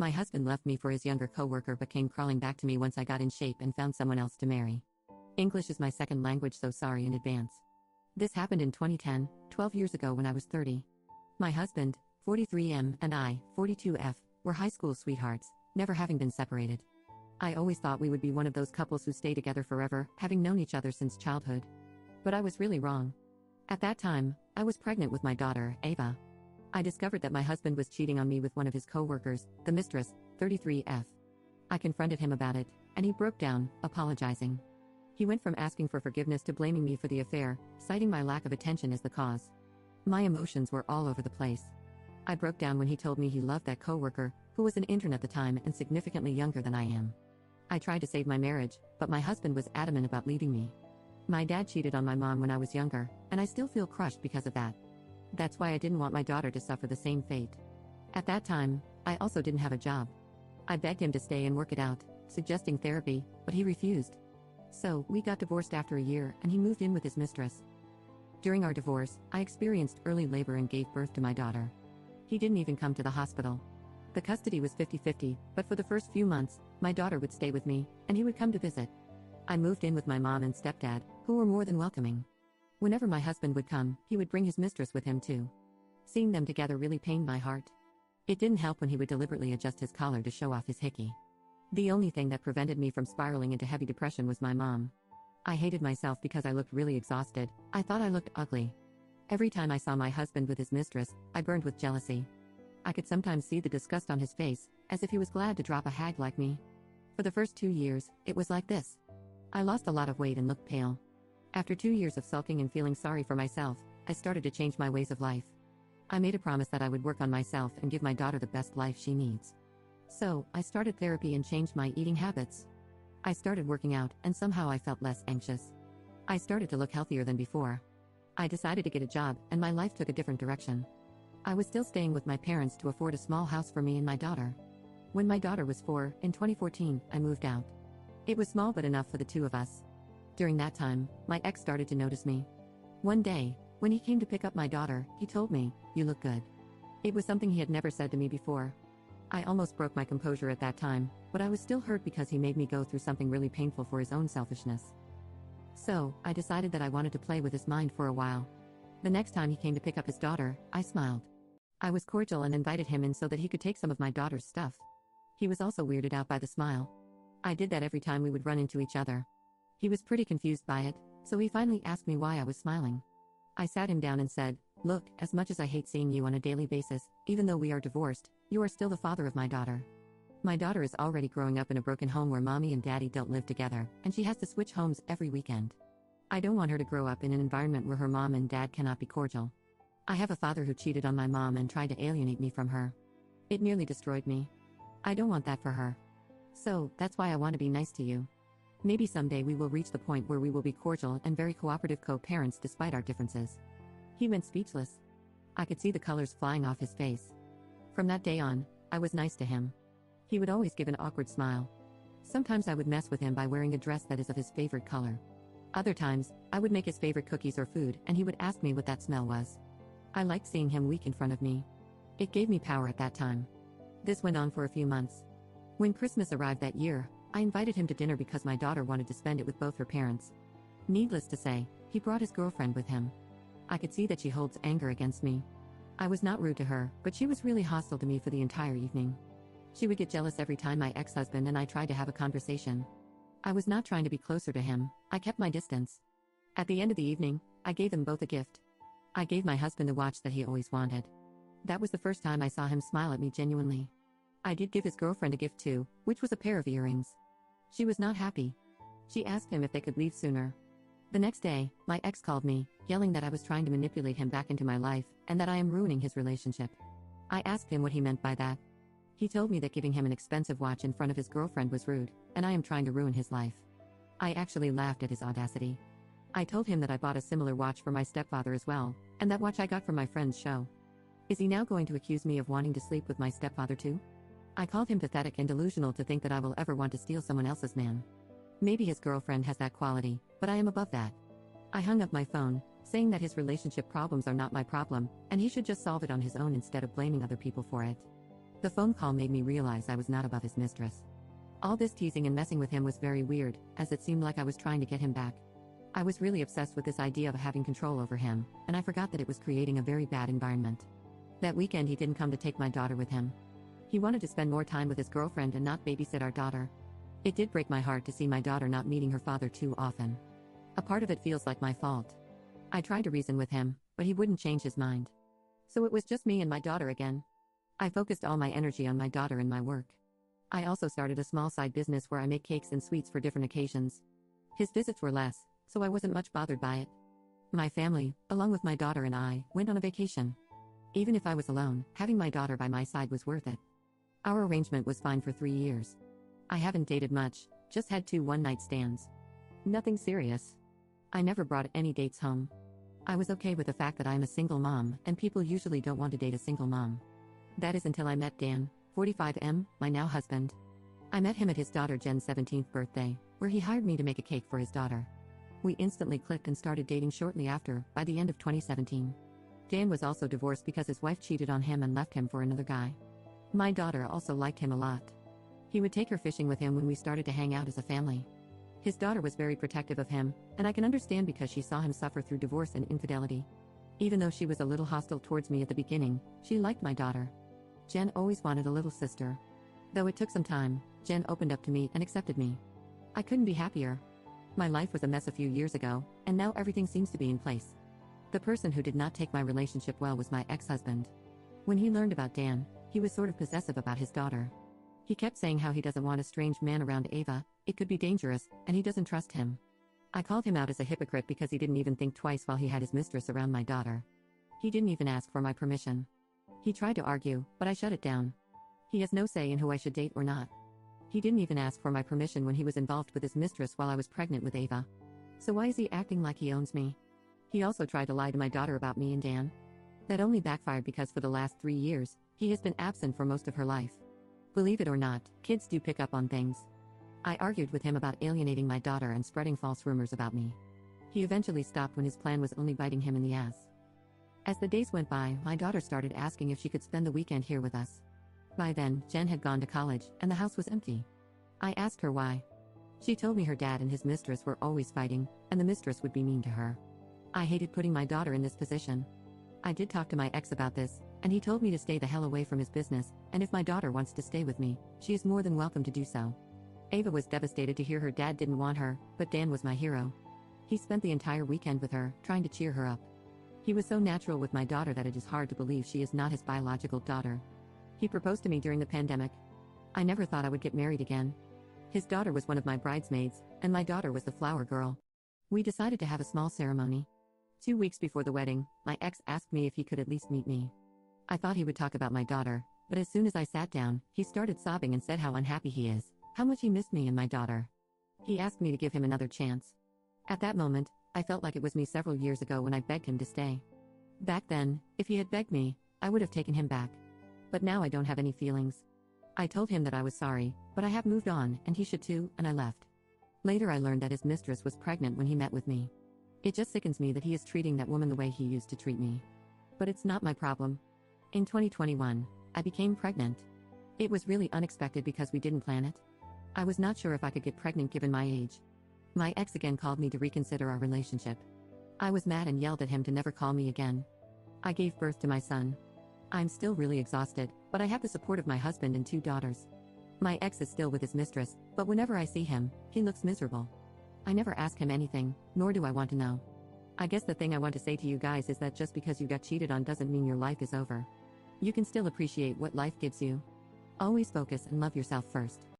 My husband left me for his younger coworker but came crawling back to me once I got in shape and found someone else to marry. English is my second language, so sorry in advance. This happened in 2010, 12 years ago when I was 30. My husband, 43M, and I, 42F, were high school sweethearts, never having been separated. I always thought we would be one of those couples who stay together forever, having known each other since childhood. But I was really wrong. At that time, I was pregnant with my daughter, Ava. I discovered that my husband was cheating on me with one of his co-workers, the mistress, 33F. I confronted him about it, and he broke down, apologizing. He went from asking for forgiveness to blaming me for the affair, citing my lack of attention as the cause. My emotions were all over the place. I broke down when he told me he loved that co-worker, who was an intern at the time and significantly younger than I am. I tried to save my marriage, but my husband was adamant about leaving me. My dad cheated on my mom when I was younger, and I still feel crushed because of that. That's why I didn't want my daughter to suffer the same fate. At that time, I also didn't have a job. I begged him to stay and work it out, suggesting therapy, but he refused. So, we got divorced after a year and he moved in with his mistress. During our divorce, I experienced early labor and gave birth to my daughter. He didn't even come to the hospital. The custody was 50-50, but for the first few months, my daughter would stay with me, and he would come to visit. I moved in with my mom and stepdad, who were more than welcoming. Whenever my husband would come, he would bring his mistress with him too. Seeing them together really pained my heart. It didn't help when he would deliberately adjust his collar to show off his hickey. The only thing that prevented me from spiraling into heavy depression was my mom. I hated myself because I looked really exhausted. I thought I looked ugly. Every time I saw my husband with his mistress, I burned with jealousy. I could sometimes see the disgust on his face, as if he was glad to drop a hag like me. For the first 2 years, it was like this. I lost a lot of weight and looked pale. After 2 years of sulking and feeling sorry for myself, I started to change my ways of life. I made a promise that I would work on myself and give my daughter the best life she needs. So, I started therapy and changed my eating habits. I started working out, and somehow I felt less anxious. I started to look healthier than before. I decided to get a job, and my life took a different direction. I was still staying with my parents to afford a small house for me and my daughter. When my daughter was 4, in 2014, I moved out. It was small but enough for the two of us. During that time, my ex started to notice me. One day, when he came to pick up my daughter, he told me, "You look good." It was something he had never said to me before. I almost broke my composure at that time, but I was still hurt because he made me go through something really painful for his own selfishness. So, I decided that I wanted to play with his mind for a while. The next time he came to pick up his daughter, I smiled. I was cordial and invited him in so that he could take some of my daughter's stuff. He was also weirded out by the smile. I did that every time we would run into each other. He was pretty confused by it, so he finally asked me why I was smiling. I sat him down and said, "Look, as much as I hate seeing you on a daily basis, even though we are divorced, you are still the father of my daughter. My daughter is already growing up in a broken home where mommy and daddy don't live together, and she has to switch homes every weekend. I don't want her to grow up in an environment where her mom and dad cannot be cordial. I have a father who cheated on my mom and tried to alienate me from her. It nearly destroyed me. I don't want that for her. So, that's why I want to be nice to you. Maybe someday we will reach the point where we will be cordial and very cooperative co-parents despite our differences." He went speechless. I could see the colors flying off his face. From that day on, I was nice to him. He would always give an awkward smile. Sometimes I would mess with him by wearing a dress that is of his favorite color. Other times, I would make his favorite cookies or food and he would ask me what that smell was. I liked seeing him weak in front of me. It gave me power at that time. This went on for a few months. When Christmas arrived that year, I invited him to dinner because my daughter wanted to spend it with both her parents. Needless to say, he brought his girlfriend with him. I could see that she holds anger against me. I was not rude to her, but she was really hostile to me for the entire evening. She would get jealous every time my ex-husband and I tried to have a conversation. I was not trying to be closer to him, I kept my distance. At the end of the evening, I gave them both a gift. I gave my husband the watch that he always wanted. That was the first time I saw him smile at me genuinely. I did give his girlfriend a gift too, which was a pair of earrings. She was not happy. She asked him if they could leave sooner. The next day, my ex called me, yelling that I was trying to manipulate him back into my life, and that I am ruining his relationship. I asked him what he meant by that. He told me that giving him an expensive watch in front of his girlfriend was rude, and I am trying to ruin his life. I actually laughed at his audacity. I told him that I bought a similar watch for my stepfather as well, and that watch I got from my friend's show. Is he now going to accuse me of wanting to sleep with my stepfather too? I called him pathetic and delusional to think that I will ever want to steal someone else's man. Maybe his girlfriend has that quality, but I am above that. I hung up my phone, saying that his relationship problems are not my problem, and he should just solve it on his own instead of blaming other people for it. The phone call made me realize I was not above his mistress. All this teasing and messing with him was very weird, as it seemed like I was trying to get him back. I was really obsessed with this idea of having control over him, and I forgot that it was creating a very bad environment. That weekend he didn't come to take my daughter with him. He wanted to spend more time with his girlfriend and not babysit our daughter. It did break my heart to see my daughter not meeting her father too often. A part of it feels like my fault. I tried to reason with him, but he wouldn't change his mind. So it was just me and my daughter again. I focused all my energy on my daughter and my work. I also started a small side business where I make cakes and sweets for different occasions. His visits were less, so I wasn't much bothered by it. My family, along with my daughter and I, went on a vacation. Even if I was alone, having my daughter by my side was worth it. Our arrangement was fine for 3 years. I haven't dated much, just had 2 one-night stands. Nothing serious. I never brought any dates home. I was okay with the fact that I'm a single mom, and people usually don't want to date a single mom. That is until I met Dan, 45M, my now husband. I met him at his daughter Jen's 17th birthday, where he hired me to make a cake for his daughter. We instantly clicked and started dating shortly after, by the end of 2017. Dan was also divorced because his wife cheated on him and left him for another guy. My daughter also liked him a lot. He would take her fishing with him when we started to hang out as a family. His daughter was very protective of him, and I can understand because she saw him suffer through divorce and infidelity. Even though she was a little hostile towards me at the beginning, she liked my daughter. Jen always wanted a little sister. Though it took some time, Jen opened up to me and accepted me. I couldn't be happier. My life was a mess a few years ago, and now everything seems to be in place. The person who did not take my relationship well was my ex-husband. When he learned about Dan, he was sort of possessive about his daughter. He kept saying how he doesn't want a strange man around Ava, it could be dangerous, and he doesn't trust him. I called him out as a hypocrite because he didn't even think twice while he had his mistress around my daughter. He didn't even ask for my permission. He tried to argue, but I shut it down. He has no say in who I should date or not. He didn't even ask for my permission when he was involved with his mistress while I was pregnant with Ava. So why is he acting like he owns me? He also tried to lie to my daughter about me and Dan. That only backfired because for the last 3 years, he has been absent for most of her life. Believe it or not, kids do pick up on things. I argued with him about alienating my daughter and spreading false rumors about me. He eventually stopped when his plan was only biting him in the ass. As the days went by, my daughter started asking if she could spend the weekend here with us. By then, Jen had gone to college, and the house was empty. I asked her why. She told me her dad and his mistress were always fighting, and the mistress would be mean to her. I hated putting my daughter in this position. I did talk to my ex about this, and he told me to stay the hell away from his business, and if my daughter wants to stay with me, she is more than welcome to do so. Ava was devastated to hear her dad didn't want her, but Dan was my hero. He spent the entire weekend with her, trying to cheer her up. He was so natural with my daughter that it is hard to believe she is not his biological daughter. He proposed to me during the pandemic. I never thought I would get married again. His daughter was one of my bridesmaids, and my daughter was the flower girl. We decided to have a small ceremony. 2 weeks before the wedding, my ex asked me if he could at least meet me. I thought he would talk about my daughter, but as soon as I sat down, he started sobbing and said how unhappy he is, how much he missed me and my daughter. He asked me to give him another chance. At that moment, I felt like it was me several years ago when I begged him to stay. Back then, if he had begged me, I would have taken him back. But now I don't have any feelings. I told him that I was sorry, but I have moved on, and he should too, and I left. Later I learned that his mistress was pregnant when he met with me. It just sickens me that he is treating that woman the way he used to treat me. But it's not my problem. In 2021, I became pregnant. It was really unexpected because we didn't plan it. I was not sure if I could get pregnant given my age. My ex again called me to reconsider our relationship. I was mad and yelled at him to never call me again. I gave birth to my son. I'm still really exhausted, but I have the support of my husband and 2 daughters. My ex is still with his mistress, but whenever I see him, he looks miserable. I never ask him anything, nor do I want to know. I guess the thing I want to say to you guys is that just because you got cheated on doesn't mean your life is over. You can still appreciate what life gives you. Always focus and love yourself first.